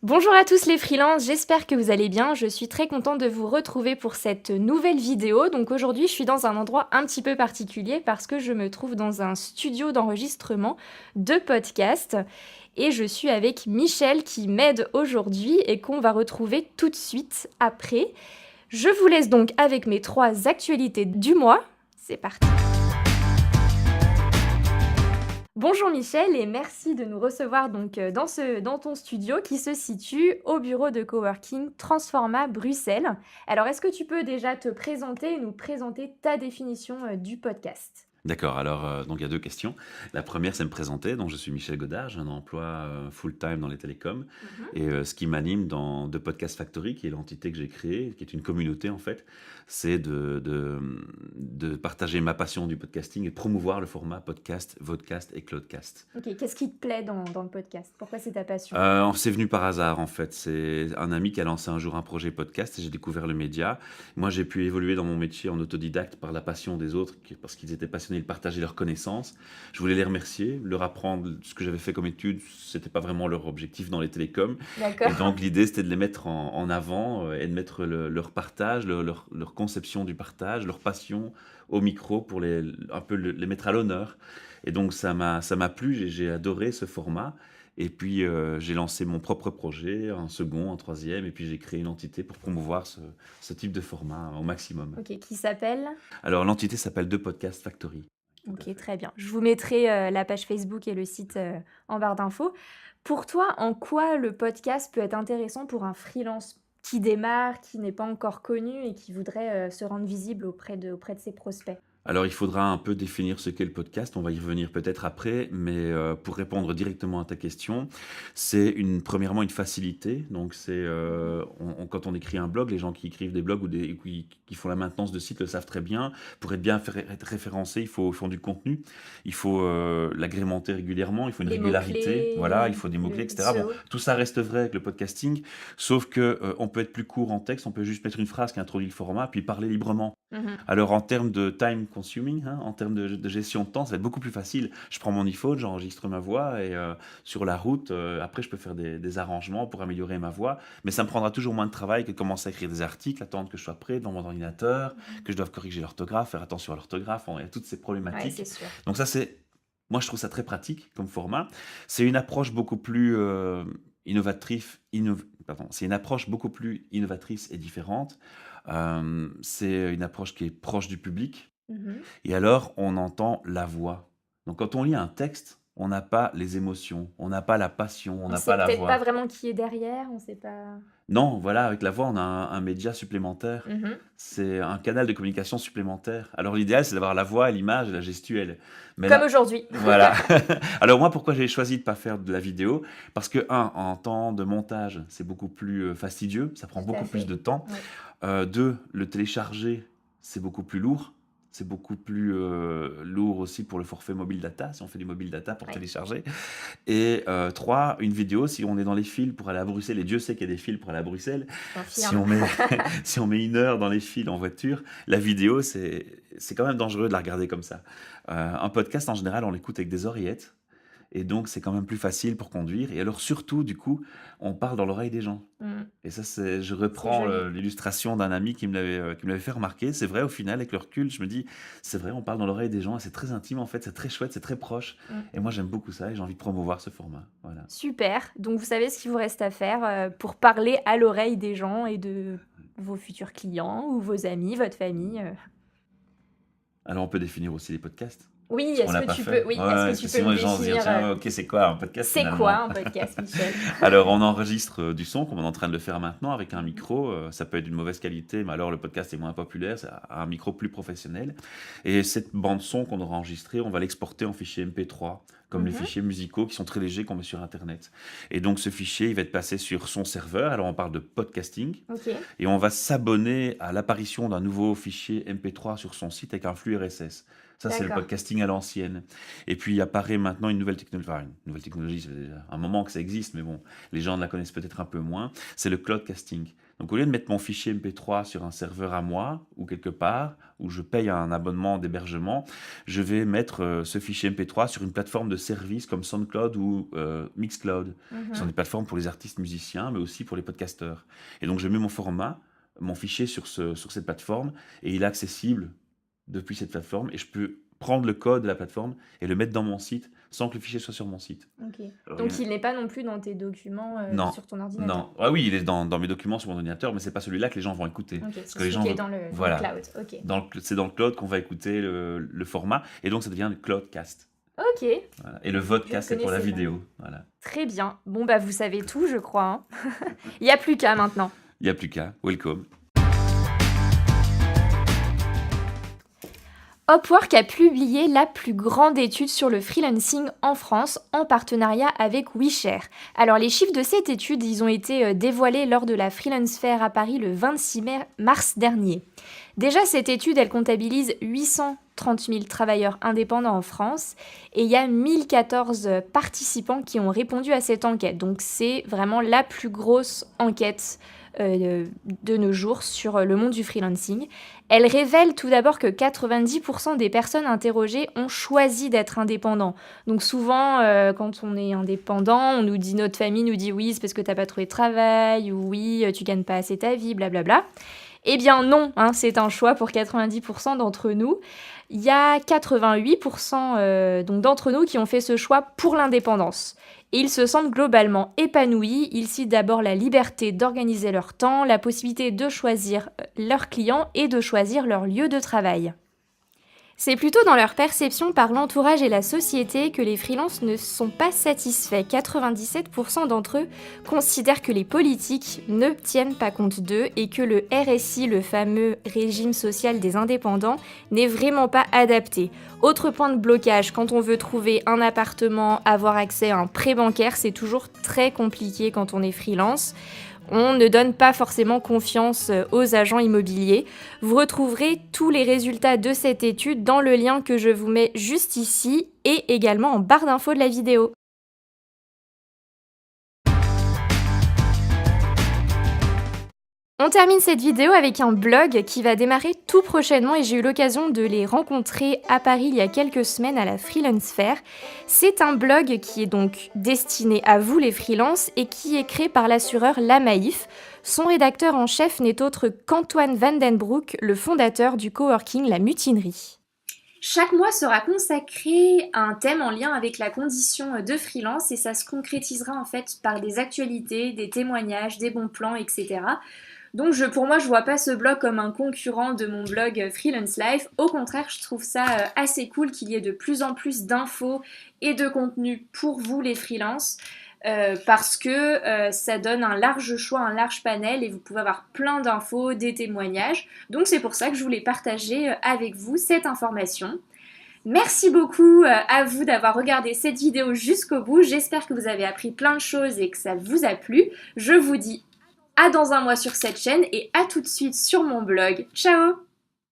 Bonjour à tous les freelances, j'espère que vous allez bien. Je suis très contente de vous retrouver pour cette nouvelle vidéo. Donc aujourd'hui, je suis dans un endroit un petit peu particulier parce que je me trouve dans un studio d'enregistrement de podcast et je suis avec Michel qui m'aide aujourd'hui et qu'on va retrouver tout de suite après. Je vous laisse donc avec mes 3 actualités du mois. C'est parti. Bonjour Michel et merci de nous recevoir donc dans ton studio qui se situe au bureau de coworking Transforma Bruxelles. Alors est-ce que tu peux déjà te présenter et nous présenter ta définition du podcast? D'accord, alors, donc il y a 2 questions. La première, c'est me présenter, donc je suis Michel Godard, j'ai un emploi, full-time dans les télécoms Mhm. et ce qui m'anime dans The Podcast Factory, qui est l'entité que j'ai créée, qui est une communauté en fait, c'est de partager ma passion du podcasting et de promouvoir le format podcast, vodcast et cloudcast. Ok, qu'est-ce qui te plaît dans le podcast? Pourquoi c'est ta passion? C'est venu par hasard en fait. C'est un ami qui a lancé un jour un projet podcast et j'ai découvert le média. Moi, j'ai pu évoluer dans mon métier en autodidacte par la passion des autres, parce qu'ils étaient passionnés de partager leurs connaissances. Je voulais les remercier, leur apprendre ce que j'avais fait comme études. C'était pas vraiment leur objectif dans les télécoms. Et D'accord. donc l'idée, c'était de les mettre en avant et de mettre leur partage, leur conception du partage, leur passion au micro pour un peu les mettre à l'honneur. Et donc ça m'a plu, j'ai adoré ce format. Et puis, j'ai lancé mon propre projet, un second, un troisième, et puis j'ai créé une entité pour promouvoir ce type de format au maximum. Ok, qui s'appelle? Alors, l'entité s'appelle The Podcast Factory. Tout à Ok, fait. très bien. Je vous mettrai la page Facebook et le site en barre d'infos. Pour toi, en quoi le podcast peut être intéressant pour un freelance qui démarre, qui n'est pas encore connu et qui voudrait se rendre visible auprès de ses prospects? Alors, il faudra un peu définir ce qu'est le podcast. On va y revenir peut-être après, mais pour répondre directement à ta question, c'est premièrement une facilité. Donc, Mhm. quand on écrit un blog, les gens qui écrivent des blogs ou qui font la maintenance de sites le savent très bien. Pour être bien être référencé, il faut du contenu, il faut l'agrémenter régulièrement, il faut une Les régularité, voilà, il mots-clés, faut des mots-clés, le etc. Bon, SEO. tout ça reste vrai avec le podcasting, sauf que on peut être plus court en texte, on peut juste mettre une phrase qui introduit le format, puis parler librement. Mhm. Alors en termes de time consuming, hein, en termes de gestion de temps, ça va être beaucoup plus facile. Je prends mon iPhone, j'enregistre ma voix et sur la route, après je peux faire des arrangements pour améliorer ma voix, mais ça me prendra toujours moins de travail que de commencer à écrire des articles, attendre que je sois prêt devant mon ordinateur, que je doive corriger l'orthographe, faire attention à l'orthographe, il y a toutes ces Ouais, c'est problématiques. sûr. Donc ça moi je trouve ça très pratique comme format. C'est une approche beaucoup plus c'est une approche beaucoup plus innovatrice et différente. C'est une approche qui est proche du public Mhm. et alors on entend la voix. Donc quand on lit un texte, on n'a pas les émotions, on n'a pas la passion, on On n'a sait pas la peut-être pas voix. vraiment qui est derrière, on sait pas. Non, voilà, avec la voix, on a un média supplémentaire. Mhm. C'est un canal de communication supplémentaire. Alors l'idéal, c'est d'avoir la voix et l'image et la gestuelle. Mais Comme là, aujourd'hui. voilà. Alors moi, pourquoi j'ai choisi de pas faire de la vidéo? Parce que, en temps de montage, c'est beaucoup plus fastidieux, ça prend Tout à beaucoup plus fait. de temps. Oui. 2, le télécharger, c'est beaucoup plus lourd. C'est beaucoup plus lourd aussi pour le forfait mobile data, si on fait du mobile data pour Ouais. télécharger. Et 3, une vidéo, si on est dans les fils pour aller à Bruxelles, et Dieu sait qu'il y a des fils pour aller à Bruxelles, si Confirme. on met, si on met 1 heure dans les fils en voiture, la vidéo, c'est quand même dangereux de la regarder comme ça. Un podcast, en général, on l'écoute avec des oreillettes, et donc c'est quand même plus facile pour conduire. Et alors surtout, du coup, on parle dans l'oreille des gens. Mm. Et ça, je C'est reprends joli. l'illustration d'un ami qui me l'avait fait remarquer. C'est vrai, au final, avec le recul, je me dis, c'est vrai, on parle dans l'oreille des gens et c'est très intime en fait, c'est très chouette, c'est très proche. Mm. Et moi, j'aime beaucoup ça et j'ai envie de promouvoir ce format. Voilà. Super. Donc vous savez ce qu'il vous reste à faire pour parler à l'oreille des gens et de vos futurs clients ou vos amis, votre famille. Alors, on peut définir aussi les podcasts, Oui, ce qu'on n'a pas fait. Ouais, est-ce que parce que tu peux sinon, me les gens se disent, définir tiens, ok, c'est quoi un podcast c'est quoi finalement? un podcast, Michel? Alors, on enregistre du son, comme on est en train de le faire maintenant, avec un Mhm. micro. Ça peut être d'une mauvaise qualité, mais alors le podcast est moins populaire, c'est un micro plus professionnel. Et cette bande son qu'on aura enregistrée, on va l'exporter en fichier MP3, comme les Mhm. fichiers musicaux qui sont très légers qu'on met sur Internet. Et donc, ce fichier, il va être passé sur son serveur. Alors, on parle de podcasting. Ok. Et on va s'abonner à l'apparition d'un nouveau fichier MP3 sur son site avec un flux RSS. Ça, c'est le D'accord. podcasting à l'ancienne. Et puis apparaît maintenant une nouvelle technologie, ça fait déjà un moment que ça existe, mais bon, les gens la connaissent peut-être un peu moins. C'est le cloudcasting. Donc au lieu de mettre mon fichier MP3 sur un serveur à moi ou quelque part où je paye un abonnement d'hébergement, je vais mettre ce fichier MP3 sur une plateforme de services comme SoundCloud ou Mixcloud, qui sont Mhm. des plateformes pour les artistes musiciens, mais aussi pour les podcasteurs. Et donc je mets mon format, mon fichier sur cette plateforme, et il est accessible depuis cette plateforme, et je peux prendre le code de la plateforme et le mettre dans mon site sans que le fichier soit sur mon site. Ok. Alors, Donc il n'est pas non plus dans tes documents non, sur ton ordinateur. non. Ah oui, il est dans mes documents sur mon ordinateur, mais c'est pas celui-là que les gens vont écouter. Ok, Parce c'est que les celui gens qui est vont- dans le Voilà. cloud. Ok. C'est dans le cloud qu'on va écouter le format, et donc ça devient le cloudcast. Ok, Voilà. Et le je vodcast, c'est pour la connaissais pas. vidéo. Voilà. Très bien. Bon, bah vous savez tout, je crois, hein. Il n'y a plus qu'à maintenant. Il n'y a plus qu'à. Welcome. Upwork a publié la plus grande étude sur le freelancing en France en partenariat avec WeShare. Alors les chiffres de cette étude, ils ont été dévoilés lors de la Freelance Fair à Paris le 26 mars dernier. Déjà, cette étude, elle comptabilise 830 000 travailleurs indépendants en France et il y a 1014 participants qui ont répondu à cette enquête. Donc c'est vraiment la plus grosse enquête de nos jours sur le monde du freelancing. Elle révèle tout d'abord que 90% des personnes interrogées ont choisi d'être indépendants. Donc souvent, quand on est indépendant, on nous dit, notre famille nous dit oui, c'est parce que t'as pas trouvé de travail, ou oui, tu gagnes pas assez ta vie, blablabla. Eh bien non, hein, c'est un choix pour 90% d'entre nous. Il y a 88% donc d'entre nous qui ont fait ce choix pour l'indépendance. Et ils se sentent globalement épanouis. Ils citent d'abord la liberté d'organiser leur temps, la possibilité de choisir leurs clients et de choisir leur lieu de travail. C'est plutôt dans leur perception par l'entourage et la société que les freelances ne sont pas satisfaits. 97% d'entre eux considèrent que les politiques ne tiennent pas compte d'eux et que le RSI, le fameux régime social des indépendants, n'est vraiment pas adapté. Autre point de blocage, quand on veut trouver un appartement, avoir accès à un prêt bancaire, c'est toujours très compliqué quand on est freelance. On ne donne pas forcément confiance aux agents immobiliers. Vous retrouverez tous les résultats de cette étude dans le lien que je vous mets juste ici et également en barre d'infos de la vidéo. On termine cette vidéo avec un blog qui va démarrer tout prochainement et j'ai eu l'occasion de les rencontrer à Paris il y a quelques semaines à la Freelance Fair. C'est un blog qui est donc destiné à vous les freelances et qui est créé par l'assureur La Maïf. Son rédacteur en chef n'est autre qu'Antoine Vandenbroek, le fondateur du coworking La Mutinerie. Chaque mois sera consacré à un thème en lien avec la condition de freelance et ça se concrétisera en fait par des actualités, des témoignages, des bons plans, etc. Donc pour moi, je vois pas ce blog comme un concurrent de mon blog Freelance Life. Au contraire, je trouve ça assez cool qu'il y ait de plus en plus d'infos et de contenu pour vous les freelances. Parce que ça donne un large choix, un large panel et vous pouvez avoir plein d'infos, des témoignages. Donc c'est pour ça que je voulais partager avec vous cette information. Merci beaucoup à vous d'avoir regardé cette vidéo jusqu'au bout. J'espère que vous avez appris plein de choses et que ça vous a plu. Je vous dis à dans un mois sur cette chaîne et à tout de suite sur mon blog. Ciao!